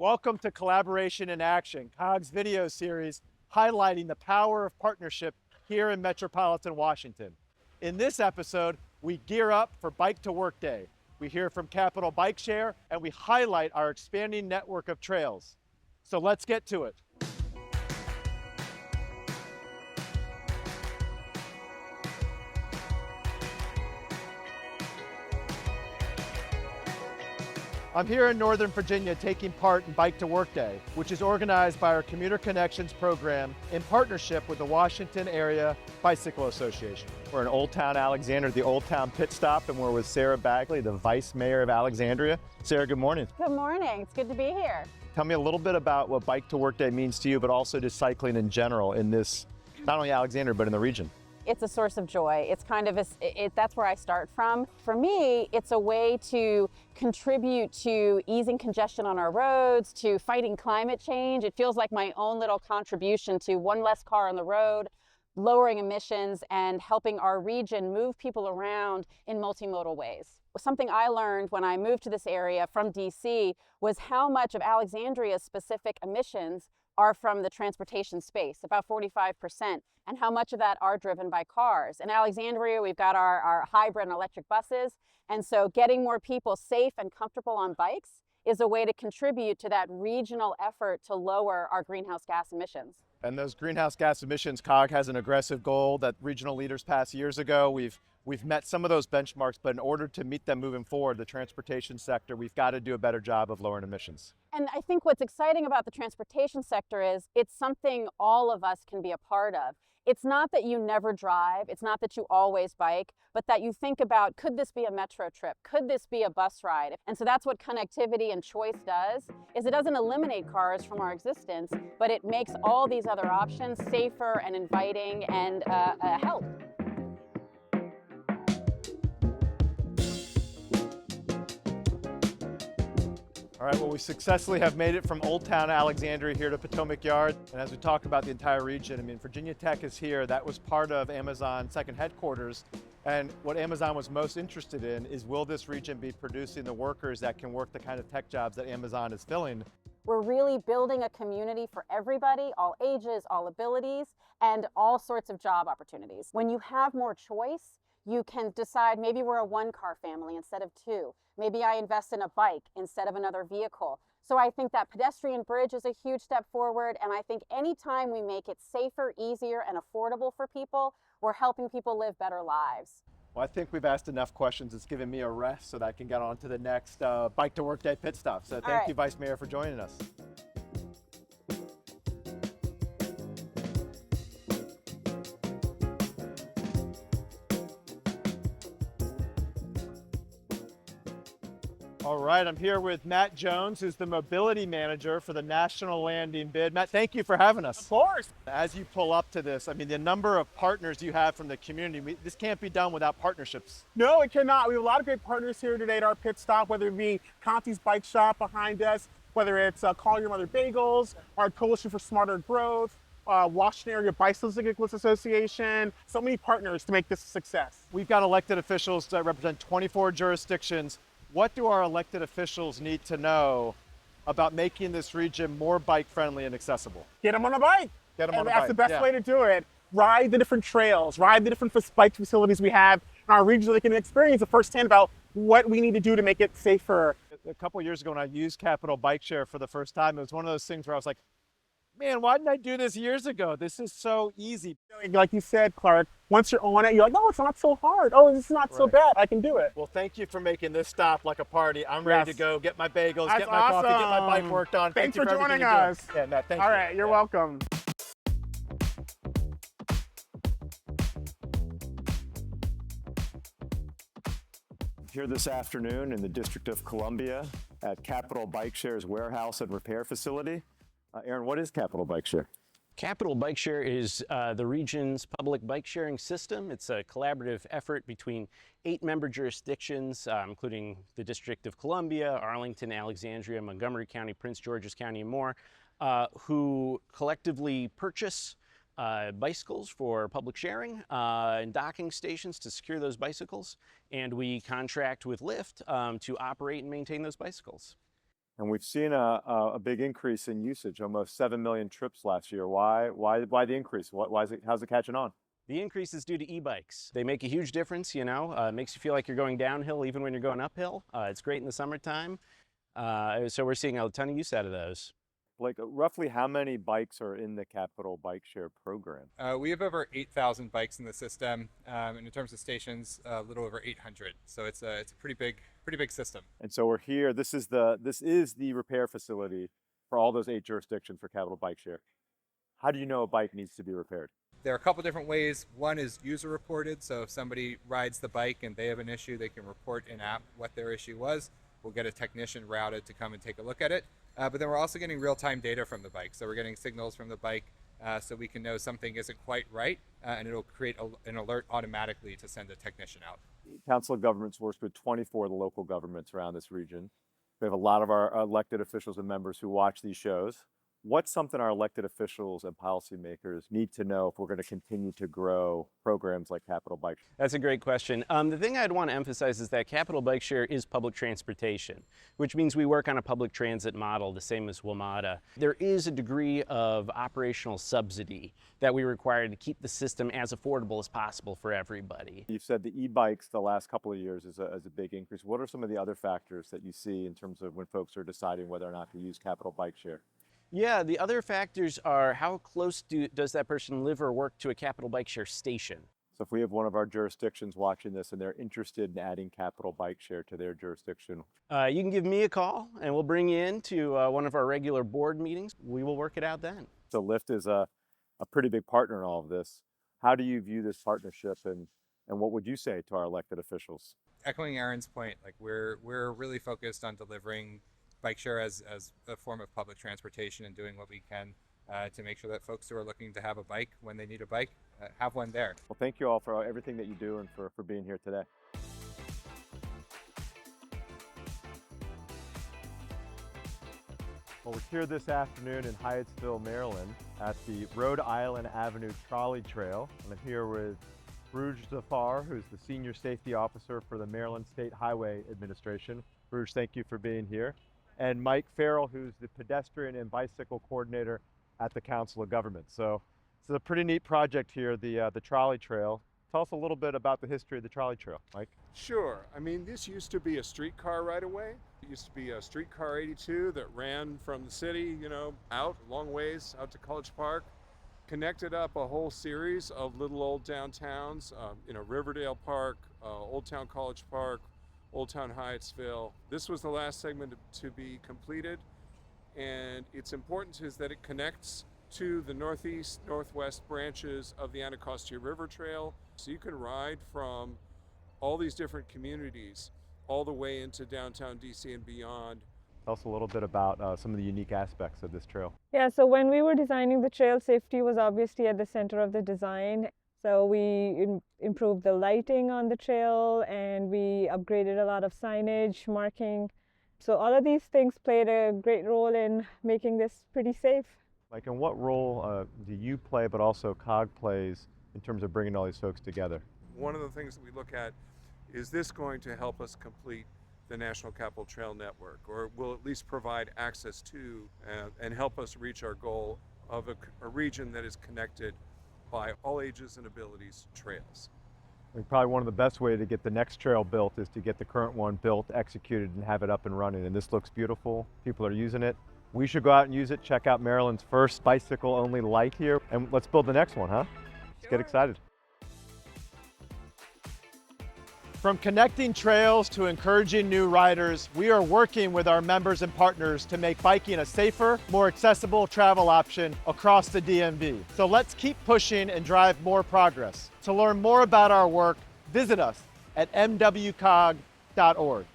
Welcome to Collaboration in Action, COG's video series highlighting the power of partnership here in metropolitan Washington. In this episode, we gear up for Bike to Work Day. We hear from Capital Bikeshare and we highlight our expanding network of trails. So let's get to it. I'm here in Northern Virginia taking part in Bike to Work Day, which is organized by our Commuter Connections program in partnership with the Washington Area Bicycle Association. We're in Old Town Alexandria, the Old Town Pit Stop, and we're with Sarah Bagley, the Vice Mayor of Alexandria. Sarah, good morning. Good morning, it's good to be here. Tell me a little bit about what Bike to Work Day means to you, but also just cycling in general in this, not only Alexandria, but in the region. It's a source of joy. It's kind of, that's where I start from. For me, it's a way to contribute to easing congestion on our roads, to fighting climate change. It feels like my own little contribution to one less car on the road, lowering emissions, and helping our region move people around in multimodal ways. Something I learned when I moved to this area from DC was how much of Alexandria's specific emissions are from the transportation space, about 45%, and how much of that are driven by cars. In Alexandria, we've got our hybrid and electric buses, and so getting more people safe and comfortable on bikes is a way to contribute to that regional effort to lower our greenhouse gas emissions. And those greenhouse gas emissions, COG has an aggressive goal that regional leaders passed years ago. We've met some of those benchmarks, but in order to meet them moving forward, the transportation sector, we've got to do a better job of lowering emissions. And I think what's exciting about the transportation sector is it's something all of us can be a part of. It's not that you never drive, it's not that you always bike, but that you think about, could this be a metro trip? Could this be a bus ride? And so that's what connectivity and choice does, is it doesn't eliminate cars from our existence, but it makes all these other options safer and inviting and help. All right, well, we successfully have made it from Old Town Alexandria here to Potomac Yard. And as we talk about the entire region, I mean, Virginia Tech is here. That was part of Amazon's second headquarters. And what Amazon was most interested in is, will this region be producing the workers that can work the kind of tech jobs that Amazon is filling? We're really building a community for everybody, all ages, all abilities, and all sorts of job opportunities. When you have more choice, you can decide, maybe we're a one-car family instead of two. Maybe I invest in a bike instead of another vehicle. So I think that pedestrian bridge is a huge step forward, and I think anytime we make it safer, easier, and affordable for people, we're helping people live better lives. Well, I think we've asked enough questions. It's given me a rest so that I can get on to the next Bike to Work Day pit stop. So thank you, Vice Mayor, for joining us. All right, I'm here with Matt Jones, who's the Mobility Manager for the National Landing Bid. Matt, thank you for having us. Of course. As you pull up to this, I mean, the number of partners you have from the community, this can't be done without partnerships. No, it cannot. We have a lot of great partners here today at our pit stop, whether it be Conti's Bike Shop behind us, whether it's Call Your Mother Bagels, our Coalition for Smarter Growth, Washington Area Bicyclists Association, so many partners to make this a success. We've got elected officials that represent 24 jurisdictions. What do our elected officials need to know about making this region more bike-friendly and accessible? Get them on a bike. Get them on a bike. That's the best way to do it. Ride the different trails, ride the different bike facilities we have in our region so they can experience it firsthand about what we need to do to make it safer. A couple of years ago when I used Capital Bikeshare for the first time, it was one of those things where I was like, man, why didn't I do this years ago? This is so easy. Like you said, Clark, once you're on it, you're like, no, it's not so hard. Oh, this is not so bad. I can do it. Well, thank you for making this stop like a party. I'm ready to go get my bagels, get my coffee, get my bike worked on. Thanks for everything joining you're doing. us. Yeah, Matt, thank you. All right, you're welcome. Here this afternoon in the District of Columbia at Capital Bikeshare's warehouse and repair facility. Aaron, what is Capital Bikeshare? Capital Bikeshare is the region's public bike sharing system. It's a collaborative effort between 8 member jurisdictions, including the District of Columbia, Arlington, Alexandria, Montgomery County, Prince George's County, and more, who collectively purchase bicycles for public sharing and docking stations to secure those bicycles. And we contract with Lyft to operate and maintain those bicycles. And we've seen a big increase in usage, almost 7 million trips last year. Why the increase? How's it catching on? The increase is due to e-bikes. They make a huge difference, you know. Makes you feel like you're going downhill even when you're going uphill. It's great in the summertime. So we're seeing a ton of use out of those. Like roughly how many bikes are in the Capital Bikeshare program? We have over 8,000 bikes in the system, and in terms of stations, a little over 800. So it's a pretty big system. And so we're here. This is the repair facility for all those 8 jurisdictions for Capital Bikeshare. How do you know a bike needs to be repaired? There are a couple different ways. One is user reported. So if somebody rides the bike and they have an issue, they can report in app what their issue was. We'll get a technician routed to come and take a look at it. But then we're also getting real-time data from the bike. So we're getting signals from the bike so we can know something isn't quite right, and it'll create an alert automatically to send a technician out. Council of Governments works with 24 of the local governments around this region. We have a lot of our elected officials and members who watch these shows. What's something our elected officials and policymakers need to know if we're going to continue to grow programs like Capital Bike? That's a great question. The thing I'd want to emphasize is that Capital Bikeshare is public transportation, which means we work on a public transit model, the same as WMATA. There is a degree of operational subsidy that we require to keep the system as affordable as possible for everybody. You've said the e-bikes the last couple of years is a big increase. What are some of the other factors that you see in terms of when folks are deciding whether or not to use Capital Bikeshare? Yeah, the other factors are how close does that person live or work to a Capital Bikeshare station? So if we have one of our jurisdictions watching this and they're interested in adding Capital Bikeshare to their jurisdiction, you can give me a call and we'll bring you into one of our regular board meetings. We will work it out then. So Lyft is a pretty big partner in all of this. How do you view this partnership and what would you say to our elected officials? Echoing Aaron's point, like we're really focused on delivering bikeshare as a form of public transportation and doing what we can to make sure that folks who are looking to have a bike when they need a bike have one there. Well, thank you all for everything that you do and for being here today. Well, we're here this afternoon in Hyattsville, Maryland at the Rhode Island Avenue Trolley Trail. And I'm here with Urooj Zafar, who's the Senior Safety Officer for the Maryland State Highway Administration. Urooj, thank you for being here. And Mike Farrell, who's the Pedestrian and Bicycle Coordinator at the Council of Governments. So it's a pretty neat project here, the Trolley Trail. Tell us a little bit about the history of the Trolley Trail, Mike. Sure. I mean, this used to be a streetcar right away. It used to be a streetcar 82 that ran from the city, out a long ways out to College Park, connected up a whole series of little old downtowns, Riverdale Park, Old Town College Park, Old Town Hyattsville. This was the last segment to be completed, and its importance is that it connects to the northeast, northwest branches of the Anacostia River Trail. So you can ride from all these different communities all the way into downtown DC and beyond. Tell us a little bit about some of the unique aspects of this trail. Yeah, so when we were designing the trail, safety was obviously at the center of the design. So we improved the lighting on the trail and we upgraded a lot of signage, marking. So all of these things played a great role in making this pretty safe. Mike, and what role do you play, but also COG plays in terms of bringing all these folks together? One of the things that we look at is this going to help us complete the National Capital Trail Network, or will at least provide access to and help us reach our goal of a region that is connected by all ages and abilities trails. I think probably one of the best ways to get the next trail built is to get the current one built, executed, and have it up and running. And this looks beautiful. People are using it. We should go out and use it. Check out Maryland's first bicycle-only light here. And let's build the next one, huh? Let's get excited. From connecting trails to encouraging new riders, we are working with our members and partners to make biking a safer, more accessible travel option across the DMV. So let's keep pushing and drive more progress. To learn more about our work, visit us at mwcog.org.